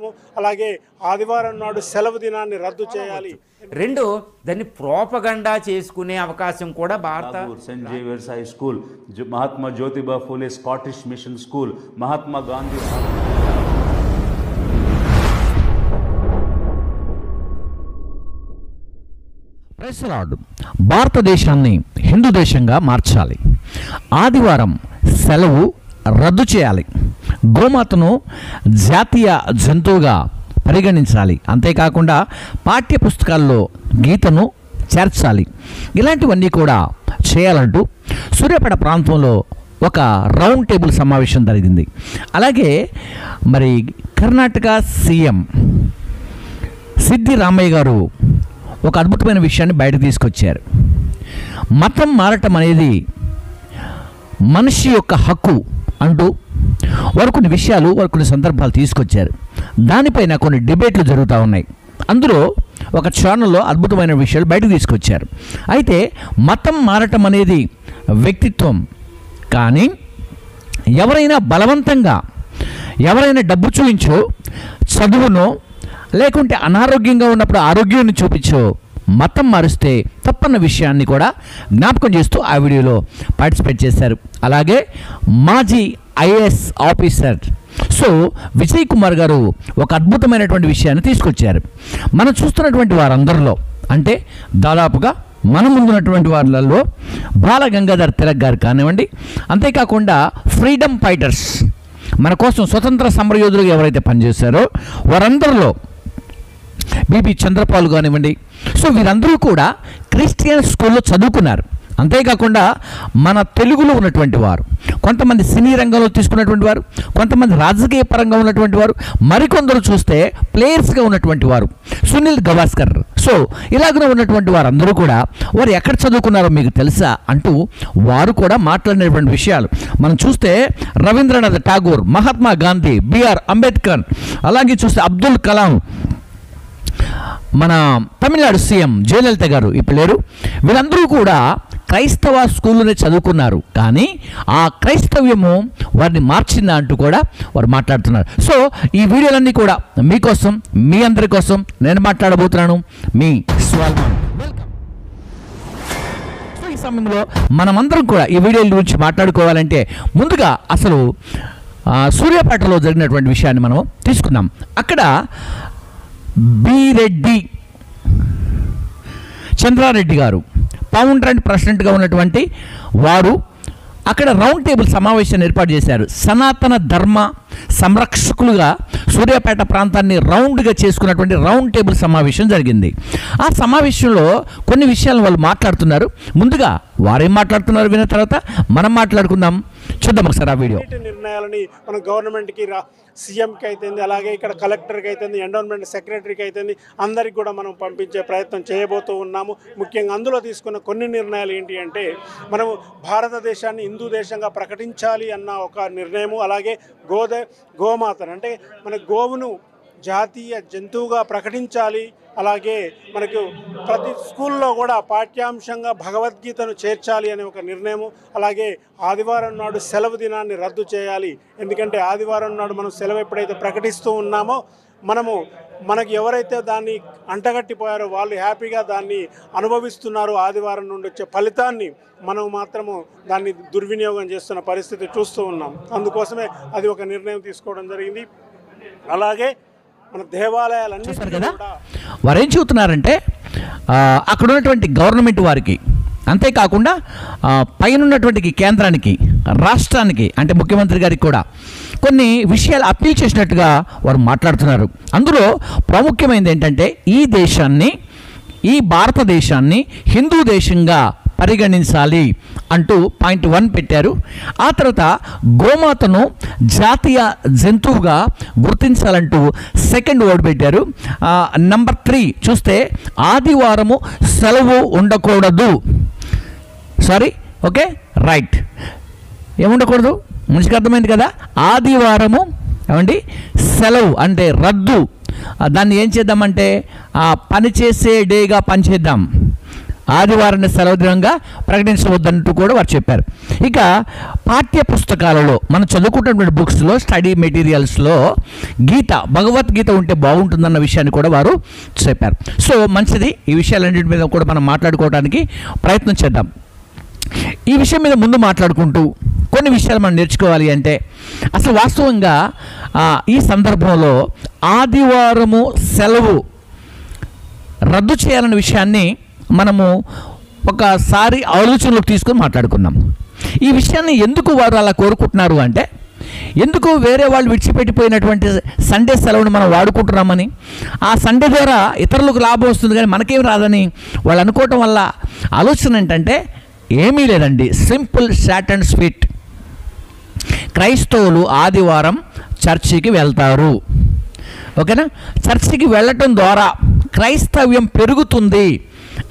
చేస్తున్నాము. అలాగే ఆదివారం నాడు సెలవు దినాన్ని రద్దు చేయాలి. రెండు, దాన్ని ప్రోపగండా చేసుకునే అవకాశం కూడా భారత Saint Xavier's high school, Mahatma Jyotiba Phule Scottish mission school, Mahatma Gandhi. భారతదేశాన్ని హిందూ దేశంగా మార్చాలి. ఆదివారం సెలవు రద్దు చేయాలి. గోమాతను జాతీయ జంతువుగా పరిగణించాలి. అంతేకాకుండా పాఠ్య పుస్తకాల్లో గీతను చేర్చాలి. ఇలాంటివన్నీ కూడా చేయాలంటూ సూర్యాపేట ప్రాంతంలో ఒక రౌండ్ టేబుల్ సమావేశం జరిగింది. అలాగే మరి కర్ణాటక సీఎం సిద్దిరామయ్య గారు ఒక అద్భుతమైన విషయాన్ని బయటకు తీసుకొచ్చారు. మతం మారటం అనేది మనిషి యొక్క హక్కు అంటూ వారు కొన్ని విషయాలు, వారు కొన్ని సందర్భాలు తీసుకొచ్చారు. దానిపైన కొన్ని డిబేట్లు జరుగుతూ ఉన్నాయి. అందులో ఒక ఛానల్లో అద్భుతమైన విషయాలు బయటకు తీసుకొచ్చారు. అయితే మతం మారటం అనేది వ్యక్తిత్వం, కానీ ఎవరైనా బలవంతంగా, ఎవరైనా డబ్బు చూపించో, చదువునో, లేకుంటే అనారోగ్యంగా ఉన్నప్పుడు ఆరోగ్యాన్ని చూపించో మతం మారిస్తే తప్పన్న విషయాన్ని కూడా జ్ఞాపకం చేస్తూ ఆ వీడియోలో పార్టిసిపేట్ చేశారు. అలాగే మాజీ ఐఏఎస్ ఆఫీసర్ విజయ్ కుమార్ గారు ఒక అద్భుతమైనటువంటి విషయాన్ని తీసుకొచ్చారు. మనం చూస్తున్నటువంటి వారందరిలో, అంటే దాదాపుగా మన ముందున్నటువంటి వాళ్ళల్లో బాల గంగాధర్ తిలక్ గారు కానివ్వండి, అంతేకాకుండా ఫ్రీడమ్ ఫైటర్స్, మన కోసం స్వతంత్ర సమరయోధులుగా ఎవరైతే పనిచేశారో వారందరిలో బీబీ చంద్రపాల్ కానివ్వండి, వీరందరూ కూడా క్రిస్టియన్ స్కూల్లో చదువుకున్నారు. అంతేకాకుండా మన తెలుగులో ఉన్నటువంటి వారు, కొంతమంది సినీ రంగంలో తీసుకున్నటువంటి వారు, కొంతమంది రాజకీయ పరంగా ఉన్నటువంటి వారు, మరికొందరు చూస్తే ప్లేయర్స్గా ఉన్నటువంటి వారు, సునీల్ గవాస్కర్, ఇలాగనే ఉన్నటువంటి వారందరూ కూడా వారు ఎక్కడ చదువుకున్నారో మీకు తెలుసా అంటూ వారు కూడా మాట్లాడినటువంటి విషయాలు మనం చూస్తే రవీంద్రనాథ్ ఠాగూర్, మహాత్మా గాంధీ, బిఆర్ అంబేద్కర్, అలాగే చూస్తే అబ్దుల్ కలాం, మన తమిళనాడు సీఎం జయలలిత గారు ఇప్పుడు లేరు, వీళ్ళందరూ కూడా క్రైస్తవ స్కూల్లోనే చదువుకున్నారు. కానీ ఆ క్రైస్తవ్యము వారిని మార్చిందా అంటూ కూడా వారు మాట్లాడుతున్నారు. ఈ వీడియోలన్నీ కూడా మీకోసం, మీ అందరి కోసం నేను మాట్లాడబోతున్నాను. మీ స్వాల్మాన్. వెల్కమ్. ఈ సమయంలో మనమందరం కూడా ఈ వీడియోల గురించి మాట్లాడుకోవాలంటే ముందుగా అసలు సూర్యాపేటలో జరిగినటువంటి విషయాన్ని మనం తీసుకుందాం. అక్కడ రెడ్డి చంద్రారెడ్డి గారు ఫౌండర్ అండ్ ప్రెసిడెంట్గా ఉన్నటువంటి వారు అక్కడ రౌండ్ టేబుల్ సమావేశాన్ని ఏర్పాటు చేశారు. సనాతన ధర్మ సంరక్షకులుగా సూర్యాపేట ప్రాంతాన్ని రౌండ్గా చేసుకున్నటువంటి రౌండ్ టేబుల్ సమావేశం జరిగింది. ఆ సమావేశంలో కొన్ని విషయాలు వాళ్ళు మాట్లాడుతున్నారు. ముందుగా వారేం మాట్లాడుతున్నారు విన్న తర్వాత మనం మాట్లాడుకుందాం. చూద్దాం ఒకసారి ఆ వీడియో. నిర్ణయాలని మన గవర్నమెంట్కి, సీఎంకి అయితేంది, అలాగే ఇక్కడ కలెక్టర్కి అయితేంది, ఎండోన్మెంట్ సెక్రటరీకి అయితేంది, అందరికి కూడా మనం పంపించే ప్రయత్నం చేయబోతూ ఉన్నాము. ముఖ్యంగా అందులో తీసుకున్న కొన్ని నిర్ణయాలు ఏంటి అంటే, మనము భారతదేశాన్ని హిందూ దేశంగా ప్రకటించాలి అన్న ఒక నిర్ణయము, అలాగే గోమాతను అంటే మన గోవును జాతీయ జంతువుగా ప్రకటించాలి, అలాగే మనకు ప్రతి స్కూల్లో కూడా పాఠ్యాంశంగా భగవద్గీతను చేర్చాలి అనే ఒక నిర్ణయము, అలాగే ఆదివారం నాడు సెలవు దినాన్ని రద్దు చేయాలి. ఎందుకంటే ఆదివారం నాడు మనం సెలవు ఎప్పుడైతే ప్రకటిస్తూ ఉన్నామో మనకి ఎవరైతే దాన్ని అంటగట్టిపోయారో వాళ్ళు హ్యాపీగా దాన్ని అనుభవిస్తున్నారు. ఆదివారం నుండి వచ్చే ఫలితాన్ని మనం మాత్రము దాన్ని దుర్వినియోగం చేస్తున్న పరిస్థితి చూస్తూ ఉన్నాం. అందుకోసమే అది ఒక నిర్ణయం తీసుకోవడం జరిగింది. అలాగే మన దేవాలయాలన్నీ కదా వారు ఏం చెబుతున్నారంటే, అక్కడ ఉన్నటువంటి గవర్నమెంట్ వారికి, అంతేకాకుండా పైన ఉన్నటువంటి కేంద్రానికి, రాష్ట్రానికి అంటే ముఖ్యమంత్రి గారికి కూడా కొన్ని విషయాలు అప్పీల్ చేసినట్టుగా వారు మాట్లాడుతున్నారు. అందులో ప్రాముఖ్యమైనది ఏంటంటే, ఈ భారతదేశాన్ని హిందూ దేశంగా పరిగణించాలి అంటూ పాయింట్ 1 పెట్టారు. ఆ తర్వాత గోమాతను జాతీయ జంతువుగా గుర్తించాలంటూ సెకండ్ వర్డ్ పెట్టారు. నంబర్ 3 చూస్తే ఆదివారము సెలవు ఉండకూడదు. ఓకే, రైట్, ఏముండకూడదు మనిషికి అర్థమైంది కదా. ఆదివారము ఏమండి సెలవు అంటే రద్దు. దాన్ని ఏం చేద్దామంటే పనిచేసే డేగా పనిచేద్దాం. ఆదివారాన్ని సెలవు దినంగా ప్రకటించవద్దంటూ కూడా వారు చెప్పారు. ఇక పాఠ్య పుస్తకాలలో మనం చదువుకుంటున్నటువంటి బుక్స్లో, స్టడీ మెటీరియల్స్లో భగవద్గీత ఉంటే బాగుంటుందన్న విషయాన్ని కూడా వారు చెప్పారు. సో మంచిది, ఈ విషయాలన్నింటి మీద కూడా మనం మాట్లాడుకోవడానికి ప్రయత్నం చేద్దాం. ఈ విషయం మీద ముందు మాట్లాడుకుంటూ కొన్ని విషయాలు మనం నేర్చుకోవాలి అంటే, అసలు వాస్తవంగా ఈ సందర్భంలో ఆదివారము సెలవు రద్దు చేయాలనే విషయాన్ని మనము ఒకసారి ఆలోచనలోకి తీసుకొని మాట్లాడుకుందాం. ఈ విషయాన్ని ఎందుకు వారు అలా కోరుకుంటున్నారు అంటే, ఎందుకు వేరే వాళ్ళు విడిచిపెట్టిపోయినటువంటి సండే సెలవును మనం వాడుకుంటున్నామని, ఆ సండే ద్వారా ఇతరులకు లాభం వస్తుంది కానీ మనకేం రాదని వాళ్ళు అనుకోవటం వల్ల ఆలోచన ఏంటంటే ఏమీ లేదండి. Simple, short and sweet. క్రైస్తవులు ఆదివారం చర్చికి వెళ్తారు. ఓకేనా? చర్చికి వెళ్ళటం ద్వారా క్రైస్తవ్యం పెరుగుతుంది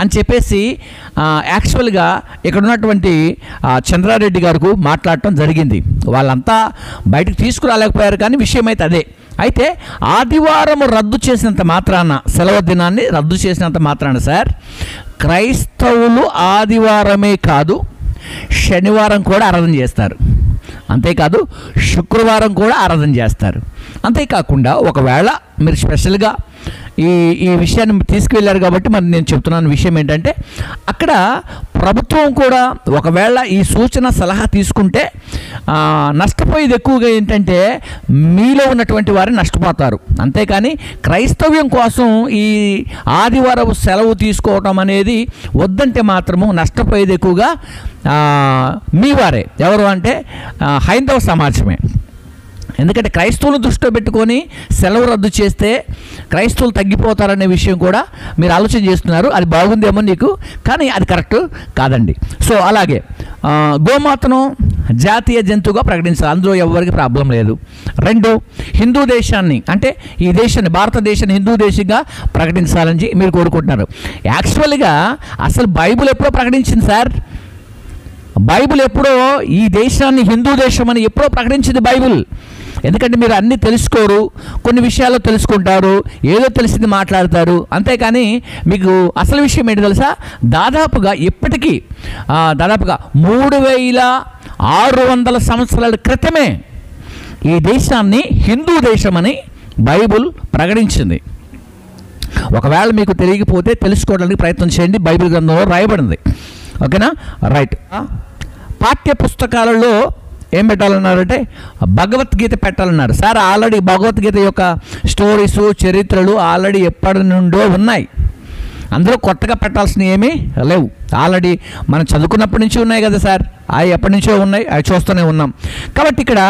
అని చెప్పేసి యాక్చువల్గా ఇక్కడ ఉన్నటువంటి చంద్రారెడ్డి గారికి మాట్లాడటం జరిగింది. వాళ్ళంతా బయటకు తీసుకురాలేకపోయారు, కానీ విషయం అయితే అదే. అయితే ఆదివారం రద్దు చేసినంత మాత్రాన, సెలవు దినాన్ని రద్దు చేసినంత మాత్రాన సార్, క్రైస్తవులు ఆదివారమే కాదు శనివారం కూడా ఆరాధన చేస్తారు. అంతేకాదు శుక్రవారం కూడా ఆరాధన చేస్తారు. అంతేకాకుండా ఒకవేళ మీరు స్పెషల్గా ఈ విషయాన్ని తీసుకువెళ్ళారు కాబట్టి మరి నేను చెప్తున్నాను విషయం ఏంటంటే, అక్కడ ప్రభుత్వం కూడా ఒకవేళ ఈ సూచన సలహా తీసుకుంటే నష్టపోయేది ఎక్కువగా ఏంటంటే మీలో ఉన్నటువంటి వారు నష్టపోతారు. అంతేకాని క్రైస్తవ్యం కోసం ఈ ఆదివారం సెలవు తీసుకోవటం అనేది వద్దంటే మాత్రము నష్టపోయేది ఎక్కువగా మీ వారే. ఎవరు అంటే హైందవ సమాజమే. ఎందుకంటే క్రైస్తవులను దృష్టిలో పెట్టుకొని సెలవు రద్దు చేస్తే క్రైస్తవులు తగ్గిపోతారనే విషయం కూడా మీరు ఆలోచన చేస్తున్నారు. అది బాగుందేమో నీకు, కానీ అది కరెక్ట్ కాదండి. సో అలాగే గోమాతను జాతీయ జంతువుగా ప్రకటించాలి, అందులో ఎవరికి ప్రాబ్లం లేదు. 2, హిందూ దేశాన్ని, అంటే ఈ దేశాన్ని, భారతదేశాన్ని హిందూ దేశంగా ప్రకటించాలని మీరు కోరుకుంటున్నారు. యాక్చువల్గా అసలు బైబిల్ ఎప్పుడో ప్రకటించింది సార్. బైబిల్ ఎప్పుడో ఈ దేశాన్ని హిందూ దేశం అని ఎప్పుడో ప్రకటించింది బైబిల్. ఎందుకంటే మీరు అన్నీ తెలుసుకోరు, కొన్ని విషయాలు తెలుసుకుంటారు, ఏదో తెలిసింది మాట్లాడతారు. అంతేకాని మీకు అసలు విషయం ఏంటి తెలుసా? దాదాపుగా ఇప్పటికీ దాదాపుగా 3600 సంవత్సరాల క్రితమే ఈ దేశాన్ని హిందూ దేశమని బైబిల్ ప్రకటించింది. ఒకవేళ మీకు తెలియకపోతే తెలుసుకోవడానికి ప్రయత్నం చేయండి, బైబిల్ గ్రంథంలో రాయబడింది. ఓకేనా? రైట్. పాఠ్య పుస్తకాలలో ఏం పెట్టాలన్నారంటే భగవద్గీత పెట్టాలన్నారు. సార్ ఆల్రెడీ భగవద్గీత యొక్క స్టోరీసు, చరిత్రలు ఆల్రెడీ ఎప్పటి నుండో ఉన్నాయి, అందులో కొత్తగా పెట్టాల్సినవి ఏమీ లేవు. ఆల్రెడీ మనం చదువుకున్నప్పటి నుంచి ఉన్నాయి కదా సార్, అవి ఎప్పటి నుంచో ఉన్నాయి, అవి చూస్తూనే ఉన్నాం. కాబట్టి ఇక్కడ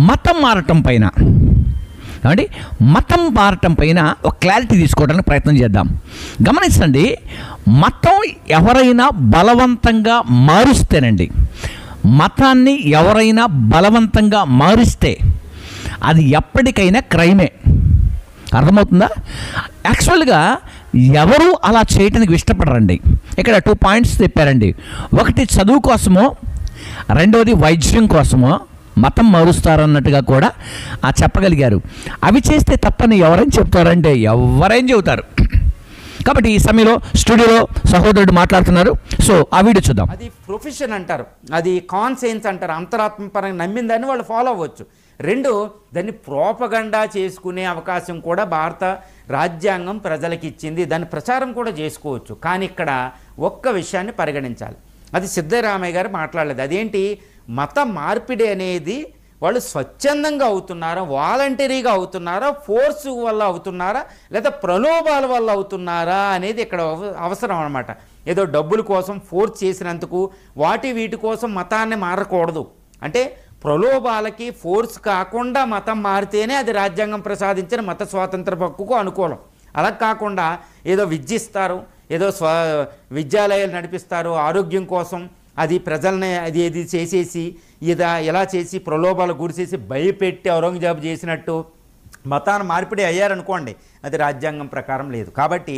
మతం మారటం పైన, కాబట్టి మతం మారటం పైన ఒక క్లారిటీ తీసుకోవడానికి ప్రయత్నం చేద్దాం. గమనించండి, మతం ఎవరైనా బలవంతంగా మారుస్తేనండి, మతాన్ని ఎవరైనా బలవంతంగా మారిస్తే అది ఎప్పటికైనా క్రైమే. అర్థమవుతుందా? యాక్చువల్గా ఎవరు అలా చేయటానికి ఇష్టపడరండి. ఇక్కడ 2 పాయింట్స్ చెప్పారండి. ఒకటి చదువు కోసమో, రెండవది వైద్యం కోసమో మతం మారుస్తారన్నట్టుగా కూడా చెప్పగలిగారు. అవి చేస్తే తప్పని ఎవరైనా చెప్తారంటే ఎవరైనా చెబుతారు. కాబట్టి ఈ సమయంలో స్టూడియోలో సహోదరుడు మాట్లాడుతున్నారు. సో ఆ వీడియో చూద్దాం. అది ప్రొఫెషన్ అంటారు, అది కాన్సెన్స్ అంటారు. అంతరాత్మపరంగా నమ్మిందని వాళ్ళు ఫాలో అవ్వచ్చు. 2, దాన్ని ప్రోపగండా చేసుకునే అవకాశం కూడా భారత రాజ్యాంగం ప్రజలకు ఇచ్చింది, దాన్ని ప్రచారం కూడా చేసుకోవచ్చు. కానీ ఇక్కడ ఒక్క విషయాన్ని పరిగణించాలి, అది సిద్ధరామయ్య గారు మాట్లాడలేదు. అదేంటి, మత మార్పిడి అనేది వాళ్ళు స్వచ్ఛందంగా అవుతున్నారా, వాలంటరీగా అవుతున్నారా, ఫోర్స్ వల్ల అవుతున్నారా, లేదా ప్రలోభాల వల్ల అవుతున్నారా అనేది ఇక్కడ అవసరం అన్నమాట. ఏదో డబ్బుల కోసం ఫోర్స్ చేసినందుకు వీటి కోసం మతాన్ని మారకూడదు. అంటే ప్రలోభాలకి ఫోర్స్ కాకుండా మతం మారితేనే అది రాజ్యాంగం ప్రసాదించిన మత స్వాతంత్ర హక్కుకు అనుకూలం. అలా కాకుండా ఏదో విద్యిస్తారు, ఏదో విద్యాలయాలు నడిపిస్తారు ఆరోగ్యం కోసం, అది ప్రజల్ని అది చేసేసి ఇలా చేసి ప్రలోభాలు గురిచేసి భయపెట్టి ఔరంగజేబు చేసినట్టు మతాన్ని మార్పిడి అయ్యారనుకోండి, అది రాజ్యాంగం ప్రకారం లేదు. కాబట్టి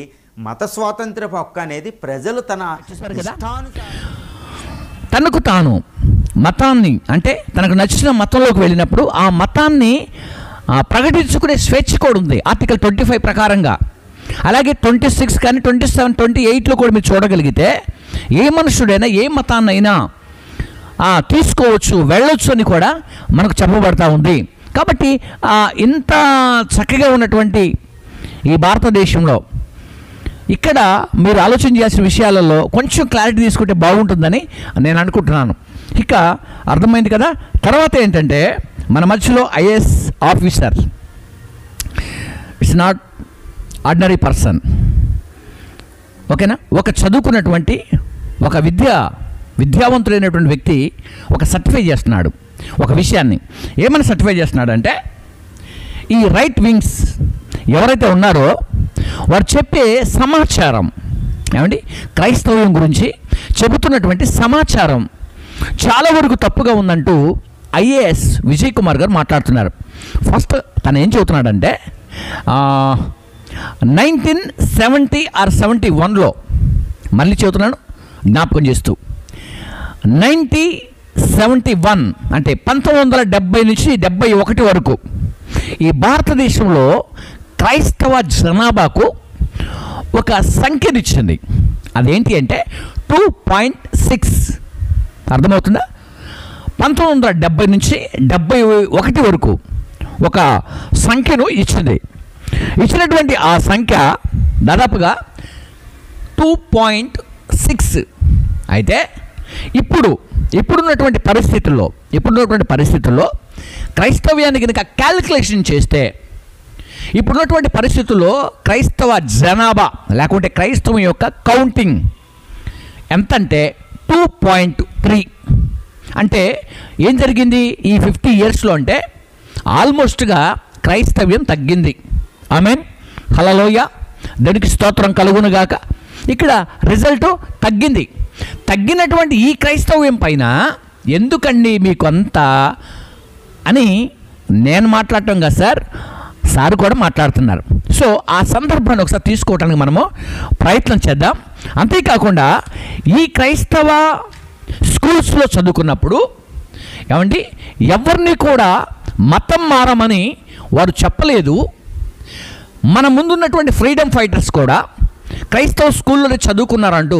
మత స్వాతంత్ర హక్కు అనేది ప్రజలు తనకు తాను మతాన్ని, అంటే తనకు నచ్చిన మతంలోకి వెళ్ళినప్పుడు ఆ మతాన్ని ప్రకటించుకునే స్వేచ్ఛ కూడా ఉంది ఆర్టికల్ 25 ప్రకారంగా. అలాగే 26 కానీ 27, 28లో కూడా మీరు చూడగలిగితే ఏ మనుషుడైనా ఏ మతాన్నైనా తీసుకోవచ్చు, వెళ్ళొచ్చు అని కూడా మనకు చెప్పబడతా ఉంది. కాబట్టి ఇంత చక్కగా ఉన్నటువంటి ఈ భారతదేశంలో ఇక్కడ మీరు ఆలోచన చేయాల్సిన విషయాలలో కొంచెం క్లారిటీ తీసుకుంటే బాగుంటుందని నేను అనుకుంటున్నాను. ఇక అర్థమైంది కదా. తర్వాత ఏంటంటే మన మధ్యలో IAS officer, it's not ordinary person, ఓకేనా. ఒక చదువుకున్నటువంటి ఒక విద్యావంతుడైనటువంటి వ్యక్తి ఒక సర్టిఫై చేస్తున్నాడు ఒక విషయాన్ని. ఏమని సర్టిఫై చేస్తున్నాడు అంటే, ఈ రైట్ వింగ్స్ ఎవరైతే ఉన్నారో వారు చెప్పే సమాచారం, ఏమండి, క్రైస్తవ్యం గురించి చెబుతున్నటువంటి సమాచారం చాలా వరకు తప్పుగా ఉందంటూ ఐఏఎస్ విజయ్ కుమార్ గారు మాట్లాడుతున్నారు. ఫస్ట్ తను ఏం చెబుతున్నాడంటే 1970 or 71లో, మళ్ళీ చెబుతున్నాను జ్ఞాపకం చేస్తూ, 1971 అంటే 1970 నుంచి 71 వరకు ఈ భారతదేశంలో క్రైస్తవ జనాభాకు ఒక సంఖ్యనిచ్చింది. అదేంటి అంటే 2.6. అర్థమవుతుందా? 1970 నుంచి 71 వరకు ఒక సంఖ్యను ఇచ్చింది. ఇచ్చినటువంటి ఆ సంఖ్య దాదాపుగా 2.6. అయితే ఇప్పుడున్నటువంటి పరిస్థితుల్లో క్రైస్తవ్యాన్ని కనుక క్యాలిక్యులేషన్ చేస్తే, ఇప్పుడున్నటువంటి పరిస్థితుల్లో క్రైస్తవ జనాభా లేకుంటే క్రైస్తవం యొక్క కౌంటింగ్ ఎంతంటే 2.3. అంటే ఏం జరిగింది ఈ 50 yearsలో అంటే ఆల్మోస్ట్గా క్రైస్తవ్యం తగ్గింది. ఆమేన్, హల్లెలూయా, దానికి స్తోత్రం కలుగునుగాక. ఇక్కడ రిజల్ట్ తగ్గింది. తగ్గినటువంటి ఈ క్రైస్తవ్యం పైన ఎందుకండి మీకు అంతా అని నేను మాట్లాడటం కదా సార్ కూడా మాట్లాడుతున్నారు. సో ఆ సందర్భాన్ని ఒకసారి తీసుకోవడానికి మనము ప్రయత్నం చేద్దాం. అంతేకాకుండా ఈ క్రైస్తవ స్కూల్స్లో చదువుకున్నప్పుడు ఏమండి ఎవరిని కూడా మతం మారమని వారు చెప్పలేదు. మన ముందున్నటువంటి ఫ్రీడమ్ ఫైటర్స్ కూడా క్రైస్తవ స్కూల్లోనే చదువుకున్నారంటూ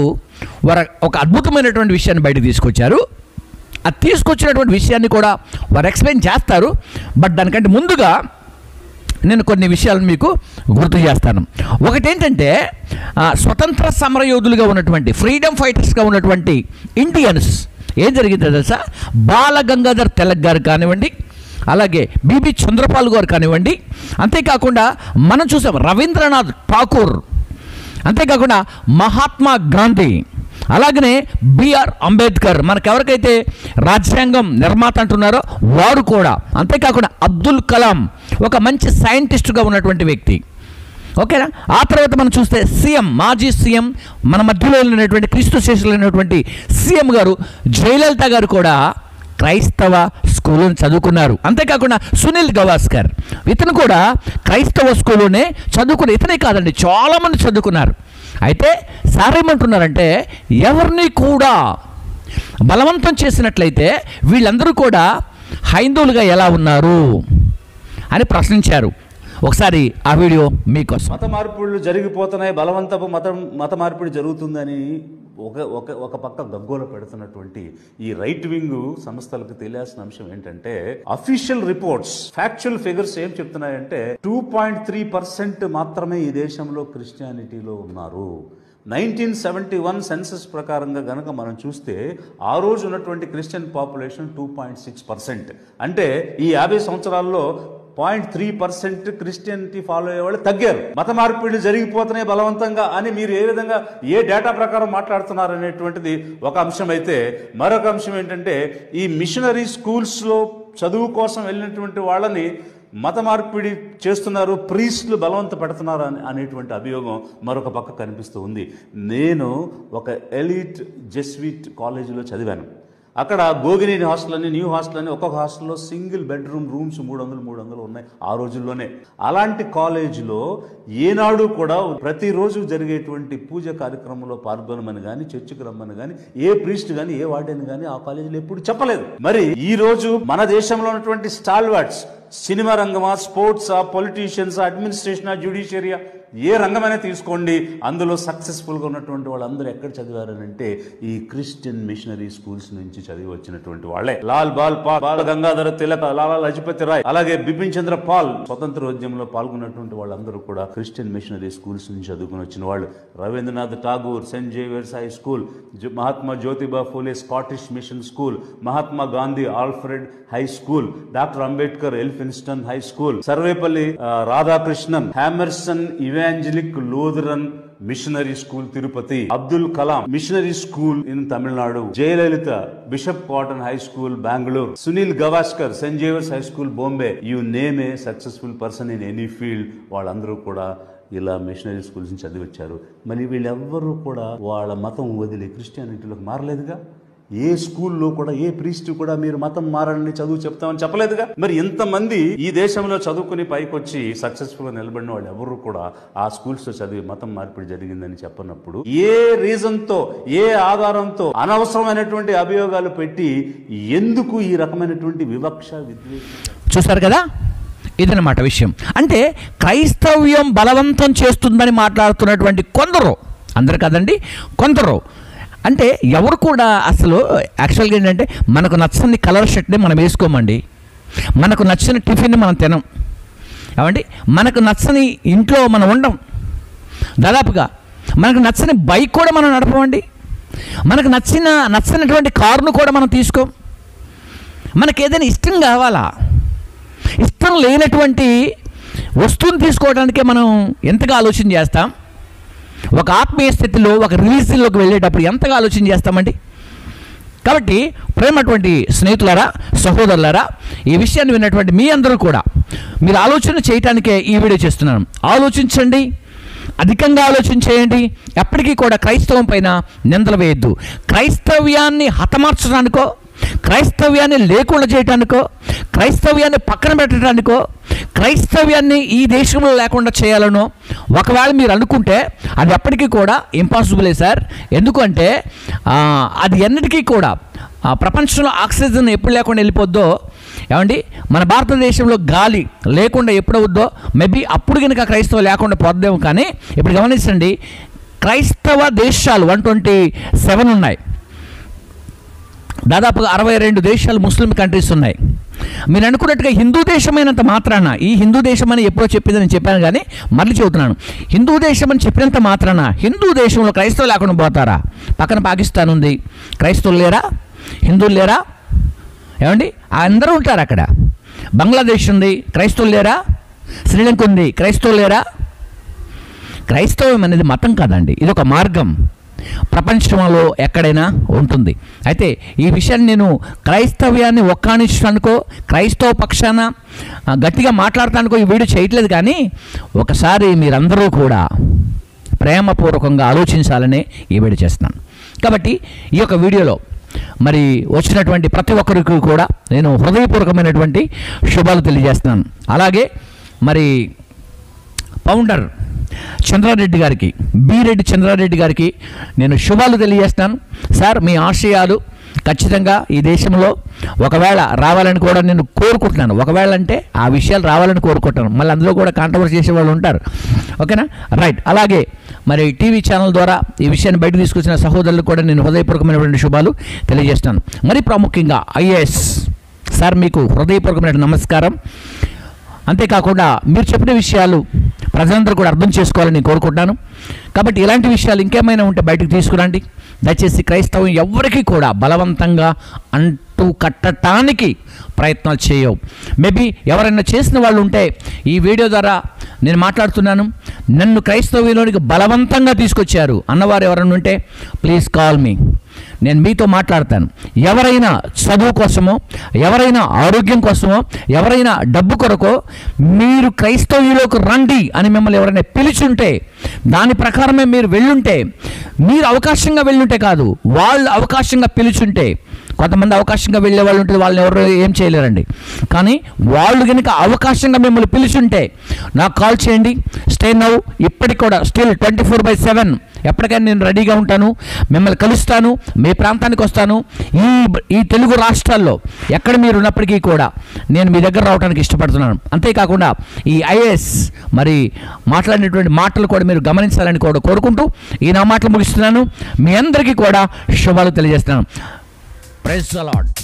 వారు ఒక అద్భుతమైనటువంటి విషయాన్ని బయటకు తీసుకొచ్చారు. అది తీసుకొచ్చినటువంటి విషయాన్ని కూడా వారు ఎక్స్ప్లెయిన్ చేస్తారు. బట్ దానికంటే ముందుగా నేను కొన్ని విషయాలను మీకు గుర్తు చేస్తాను. ఒకటేంటంటే స్వతంత్ర సమరయోధులుగా ఉన్నటువంటి ఫ్రీడమ్ ఫైటర్స్గా ఉన్నటువంటి ఇండియన్స్ ఏం జరిగిందో తెలుసా? బాలగంగాధర్ తిలక్ గారు కానివ్వండి, అలాగే బిబి చంద్రపాల్ గారు కానివ్వండి, అంతేకాకుండా మనం చూసాం రవీంద్రనాథ్ ఠాకూర్, అంతేకాకుండా మహాత్మా గాంధీ, అలాగనే బిఆర్ అంబేద్కర్, మనకెవరికైతే రాజ్యాంగం నిర్మాత అంటున్నారో వారు కూడా, అంతేకాకుండా అబ్దుల్ కలాం ఒక మంచి సైంటిస్టుగా ఉన్నటువంటి వ్యక్తి, ఓకేనా. ఆ తర్వాత మనం చూస్తే సీఎం, మాజీ సీఎం, మన మధ్యలో ఉన్నటువంటి క్రీస్తు శేషులైనటువంటి సీఎం గారు జయలలిత గారు కూడా క్రైస్తవ స్కూల్ని చదువుకున్నారు. అంతేకాకుండా సునీల్ గవాస్కర్, ఇతను కూడా క్రైస్తవ స్కూల్లోనే చదువుకున్నారు. ఇతనే కాదండి, చాలామంది చదువుకున్నారు. అయితే సార్ ఏమంటున్నారంటే ఎవరిని కూడా బలవంతం చేసినట్లయితే వీళ్ళందరూ కూడా హైందవులుగా ఎలా ఉన్నారు అని ప్రశ్నించారు. ఒకసారి ఆ వీడియో మీకోసం. మత మార్పులు జరిగిపోతున్నాయి, బలవంతపు మత మార్పిడి జరుగుతుందని ఒక పక్క గగ్గోలు పెడుతున్నటువంటి ఈ రైట్ వింగ్ సంస్థలకు తెలియాల్సిన అంశం ఏంటంటే, అఫీషియల్ రిపోర్ట్స్, ఫ్యాక్చువల్ ఫిగర్స్ ఏం చెప్తున్నాయంటే 2.3% మాత్రమే ఈ దేశంలో క్రిస్టియానిటీలో ఉన్నారు. 1971 సెన్సస్ ప్రకారంగా గనక మనం చూస్తే ఆ రోజు ఉన్నటువంటి క్రిస్టియన్ పాపులేషన్ 2.6%. అంటే ఈ 50 సంవత్సరాల్లో 0.3% క్రిస్టియనిటీ ఫాలో అయ్యేవాళ్ళు తగ్గారు. మత మార్పిడి జరిగిపోతున్నాయి బలవంతంగా అని మీరు ఏ విధంగా ఏ డేటా ప్రకారం మాట్లాడుతున్నారు అనేటువంటిది ఒక అంశం అయితే, మరొక అంశం ఏంటంటే ఈ మిషనరీ స్కూల్స్లో చదువు కోసం వెళ్ళినటువంటి వాళ్ళని మత మార్పిడి చేస్తున్నారు, ప్రీస్టులు బలవంత పెడుతున్నారు అనేటువంటి అభియోగం మరొక పక్క కనిపిస్తూ ఉంది. నేను ఒక ఎలీట్ జెస్విట్ కాలేజీలో చదివాను. అక్కడ గోగినేని హాస్టల్ అని, న్యూ హాస్టల్ అని, ఒక్కొక్క హాస్టల్లో సింగిల్ బెడ్రూమ్ రూమ్స్ 300 ఉన్నాయి ఆ రోజుల్లోనే. అలాంటి కాలేజీలో ఏనాడు కూడా ప్రతిరోజు జరిగేటువంటి పూజ కార్యక్రమంలో పాల్గొనమని కానీ, చర్చికి రమ్మని కానీ ఏ ప్రీస్ట్ కానీ ఏ వార్డెన్ కానీ ఆ కాలేజీలో ఎప్పుడు చెప్పలేదు. మరి ఈ రోజు మన దేశంలో ఉన్నటువంటి స్టాల్వార్డ్స్ సినిమా రంగమా, స్పోర్ట్సా, పొలిటీషియన్సా, అడ్మినిస్ట్రేషనా, జ్యుడిషియరీయా, ఏ రంగమైనా తీసుకోండి, అందులో సక్సెస్ఫుల్గా ఉన్నటువంటి వాళ్ళందరూ ఎక్కడ చదివారనంటే ఈ క్రిస్టియన్ మిషనరీ స్కూల్స్ నుంచి చదివి వచ్చినటువంటి వాళ్ళే. లాల్ బాల్ పాల్, బాల గంగాధర తిలక్, లాలా లజపతి రాయ్, అలాగే బిపిన్ చంద్ర పాల్, స్వతంత్రోద్యమంలో పాల్గొన్నటువంటి వాళ్ళందరూ కూడా క్రిస్టియన్ మిషనరీ స్కూల్స్ నుంచి చదువుకుని వచ్చిన వాళ్ళు. Rabindranath Tagore Saint Xavier's high school, Mahatma Jyotiba Phule Scottish mission school, Mahatma Gandhi Alfred high school, doctor Ambedkar Elphinstone high school, Sarvepalli Radhakrishnan Hammerson evangelical Lutheran missionary school Tirupati, Abdul Kalam missionary school in Tamil Nadu, Jayalalithaa bishop Cotton high school Bengaluru, Sunil Gavaskar Saint Xavier's high school Bombay. You name a successful person in any field, వాళ్ళందరూ కూడా ఇలా machinery schools నుంచి చదివి వచ్చారు. మరి వీళ్ళెవ్వరూ కూడా వాళ్ళ మతం వదిలి క్రిస్టియానిటీలోకి మారలేదుగా. ఏ స్కూల్లో కూడా ఏ ప్రీస్ట్ కూడా మీరు మతం మారని చదువు చెప్తామని చెప్పలేదుగా. మరి ఇంతమంది ఈ దేశంలో చదువుకుని పైకొచ్చి సక్సెస్ఫుల్ గా నిలబడిన వాళ్ళు ఎవరు కూడా ఆ స్కూల్స్ లో చదివి మతం మార్పిడి జరిగిందని చెప్పనప్పుడు ఏ రీజన్ తో, ఏ ఆధారంతో అనవసరమైనటువంటి అభియోగాలు పెట్టి ఎందుకు ఈ రకమైనటువంటి వివక్ష, విద్వేషం? చూసారు కదా, ఇదన్నమాట విషయం. అంటే క్రైస్తవ్యం బలవంతం చేస్తుందని మాట్లాడుతున్నటువంటి కొందరు, అందరు కదండి, కొందరు అంటే ఎవరు కూడా అసలు యాక్చువల్గా ఏంటంటే మనకు నచ్చని కలర్ షర్ట్ని మనం వేసుకోమండి, మనకు నచ్చిన టిఫిన్ని మనం తినం, ఏమండి మనకు నచ్చని ఇంట్లో మనం ఉండం, దాదాపుగా మనకు నచ్చని బైక్ కూడా మనం నడపమండి, మనకు నచ్చినటువంటి కారును కూడా మనం తీసుకోం. మనకు ఏదైనా ఇష్టం కావాలా, ఇష్టం లేనటువంటి వస్తువుని తీసుకోవడానికే మనం ఎంతగా ఆలోచన చేస్తాం. ఒక ఆత్మీయ స్థితిలో, ఒక రిలీజియన్లోకి వెళ్ళేటప్పుడు ఎంతగా ఆలోచన చేస్తామండి. కాబట్టి ప్రేమటువంటి స్నేహితులారా, సహోదరులారా, ఈ విషయాన్ని విన్నటువంటి మీ అందరూ కూడా మీరు ఆలోచన చేయటానికే ఈ వీడియో చేస్తున్నాను. ఆలోచించండి, అధికంగా ఆలోచన చేయండి. ఎప్పటికీ కూడా క్రైస్తవం పైన నిందలు వేయద్దు. క్రైస్తవ్యాన్ని హతమార్చడానికో, క్రైస్తవ్యాన్ని లేకుండా చేయడానికో, క్రైస్తవ్యాన్ని పక్కన పెట్టడానికో, క్రైస్తవ్యాన్ని ఈ దేశంలో లేకుండా చేయాలనో ఒకవేళ మీరు అనుకుంటే అది ఎప్పటికీ కూడా ఇంపాసిబులే సార్. ఎందుకంటే అది ఎన్నిటికీ కూడా ప్రపంచంలో ఆక్సిజన్ ఎప్పుడు లేకుండా వెళ్ళిపోద్దో, ఏమండి మన భారతదేశంలో గాలి లేకుండా ఎప్పుడవుద్దో మేబీ అప్పుడు కనుక క్రైస్తవం లేకుండా పోద్దేమో. కానీ ఇప్పుడు గమనించండి, క్రైస్తవ దేశాలు 127 ఉన్నాయి, దాదాపుగా 62 దేశాలు ముస్లిం కంట్రీస్ ఉన్నాయి. మీరు అనుకున్నట్టుగా హిందూ దేశమైనంత మాత్రాన, ఈ హిందూ దేశం అని ఎప్పుడో చెప్పిందని చెప్పాను కానీ మళ్ళీ చెబుతున్నాను, హిందూ దేశం అని చెప్పినంత మాత్రాన హిందూ దేశంలో క్రైస్తవులు లేకుండా పోతారా? పక్కన పాకిస్తాన్ ఉంది, క్రైస్తవులు లేరా? హిందువులు లేరా? ఏమండి అందరూ ఉంటారు అక్కడ. బంగ్లాదేశ్ ఉంది, క్రైస్తవులు లేరా? శ్రీలంక ఉంది, క్రైస్తవులు లేరా? క్రైస్తవం అనేది మతం కాదండి, ఇది ఒక మార్గం, ప్రపంచంలో ఎక్కడైనా ఉంటుంది. అయితే ఈ విషయాన్ని నేను క్రైస్తవ్యాన్ని ఒక్కానించడానికో, క్రైస్తవ పక్షాన గట్టిగా మాట్లాడటానికో ఈ వీడియో చేయట్లేదు. కానీ ఒకసారి మీరందరూ కూడా ప్రేమపూర్వకంగా ఆలోచించాలనే ఈ వీడియో చేస్తున్నాను. కాబట్టి ఈ యొక్క వీడియోలో మరి వచ్చినటువంటి ప్రతి ఒక్కరికి కూడా నేను హృదయపూర్వకమైనటువంటి శుభాలు తెలియజేస్తున్నాను. అలాగే మరి ఫౌండర్ చంద్రారెడ్డి గారికి, రెడ్డి చంద్రారెడ్డి గారికి నేను శుభాలు తెలియజేస్తాను. సార్ మీ ఆశయాలు ఖచ్చితంగా ఈ దేశంలో ఒకవేళ రావాలని కూడా నేను కోరుకుంటున్నాను. ఒకవేళ అంటే ఆ విషయాలు రావాలని కోరుకుంటున్నాను. మళ్ళీ అందులో కూడా కాంట్రవర్సీ చేసే వాళ్ళు ఉంటారు, ఓకేనా? రైట్. అలాగే మరి టీవీ ఛానల్ ద్వారా ఈ విషయాన్ని బయట తీసుకొచ్చిన సహోదరులకు కూడా నేను హృదయపూర్వకమైనటువంటి శుభాలు తెలియజేస్తాను. మరి ప్రాముఖ్యంగా IAS సార్ మీకు హృదయపూర్వకమైన నమస్కారం. అంతేకాకుండా మీరు చెప్పిన విషయాలు ప్రజలందరూ కూడా అర్థం చేసుకోవాలని నేను కోరుకుంటున్నాను. కాబట్టి ఇలాంటి విషయాలు ఇంకేమైనా ఉంటే బయటకు తీసుకురండి. దయచేసి క్రైస్తవం ఎవరికి కూడా బలవంతంగా అంటూ కట్టడానికి ప్రయత్నాలు చేయవు. మేబీ ఎవరైనా చేసిన వాళ్ళు ఉంటే ఈ వీడియో ద్వారా నేను మాట్లాడుతున్నాను, నన్ను క్రైస్తవ్యంలోనికి బలవంతంగా తీసుకొచ్చారు అన్నవారు ఎవరైనా ఉంటే ప్లీజ్ కాల్ మీ, నేను మీతో మాట్లాడతాను. ఎవరైనా చదువు కోసమో, ఎవరైనా ఆరోగ్యం కోసమో, ఎవరైనా డబ్బు కొరకో మీరు క్రైస్తవ్యంలోకి రండి అని మిమ్మల్ని ఎవరైనా పిలిచుంటే, దాని ప్రకారమే మీరు వెళ్ళుంటే, మీరు అవకాశంగా వెళ్ళుంటే కాదు, వాళ్ళు అవకాశంగా పిలుచుంటే, కొంతమంది అవకాశంగా వెళ్ళే వాళ్ళు ఉంటుంది, వాళ్ళని ఎవరు ఏం చేయలేరండి. కానీ వాళ్ళు కనుక అవకాశంగా మిమ్మల్ని పిలుచుంటే నాకు కాల్ చేయండి. స్టే నౌ ఇప్పటికి కూడా స్టిల్ 24/7 ఎప్పటికైనా నేను రెడీగా ఉంటాను, మిమ్మల్ని కలుస్తాను, మీ ప్రాంతానికి వస్తాను. ఈ తెలుగు రాష్ట్రాల్లో ఎక్కడ మీరు ఉన్నప్పటికీ కూడా నేను మీ దగ్గర రావడానికి ఇష్టపడుతున్నాను. అంతేకాకుండా ఈ ఐఏఎస్ మరి మాట్లాడినటువంటి మాటలు కూడా మీరు గమనించాలని కూడా కోరుకుంటూ ఈ నా మాటలు ముగిస్తున్నాను. మీ అందరికీ కూడా శుభాలు తెలియజేస్తున్నాను. Praise the lord.